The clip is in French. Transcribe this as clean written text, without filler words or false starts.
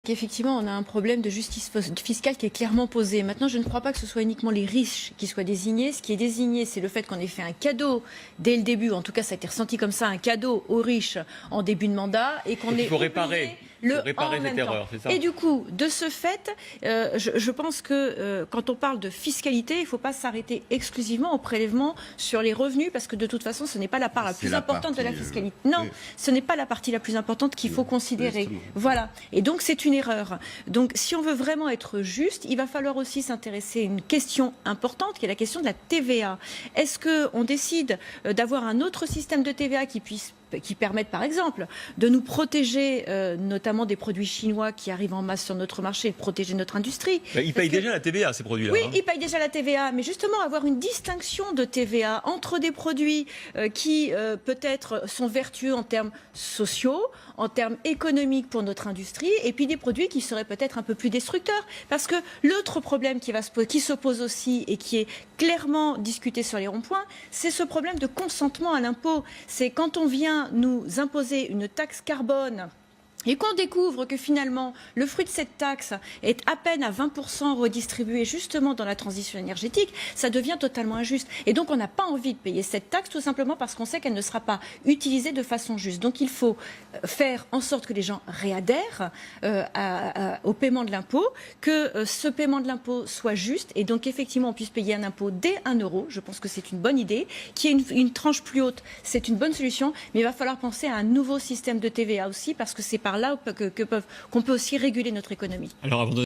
Effectivement, on a un problème de justice fiscale qui est clairement posé. Maintenant, je ne crois pas que ce soit uniquement les riches qui soient désignés. Ce qui est désigné, c'est le fait qu'on ait fait un cadeau dès le début. En tout cas, ça a été ressenti comme ça, un cadeau aux riches en début de mandat, et qu'on ait réparer cette erreur, c'est ça ? Et du coup, de ce fait, je pense que quand on parle de fiscalité, il ne faut pas s'arrêter exclusivement au prélèvement sur les revenus, parce que de toute façon, ce n'est pas la part la plus importante de la fiscalité. Non, ce n'est pas la partie la plus importante qu'il faut considérer. Voilà. Et donc, c'est une erreur. Donc, si on veut vraiment être juste, il va falloir aussi s'intéresser à une question importante, qui est la question de la TVA. Est-ce qu'on décide d'avoir un autre système de TVA qui permette, par exemple, de nous protéger, notamment des produits chinois qui arrivent en masse sur notre marché, et de protéger notre industrie. Ils payent déjà la TVA, ces produits-là. Oui, ils payent déjà la TVA, mais justement avoir une distinction de TVA entre des produits qui peut-être sont vertueux en termes sociaux, en termes économiques pour notre industrie, et puis des produits qui seraient peut-être un peu plus destructeurs. Parce que l'autre problème qui se pose aussi et qui est clairement discuté sur les ronds-points, c'est ce problème de consentement à l'impôt. C'est quand on vient nous imposer une taxe carbone et qu'on découvre que finalement le fruit de cette taxe est à peine à 20% redistribué justement dans la transition énergétique, ça devient totalement injuste. Et donc on n'a pas envie de payer cette taxe tout simplement parce qu'on sait qu'elle ne sera pas utilisée de façon juste. Donc il faut faire en sorte que les gens réadhèrent au paiement de l'impôt, que ce paiement de l'impôt soit juste et donc effectivement on puisse payer un impôt dès 1 euro. Je pense que c'est une bonne idée. Qu'il y ait une tranche plus haute, c'est une bonne solution, mais il va falloir penser à un nouveau système de TVA aussi parce que c'est par là qu'on peut aussi réguler notre économie. Alors, avant de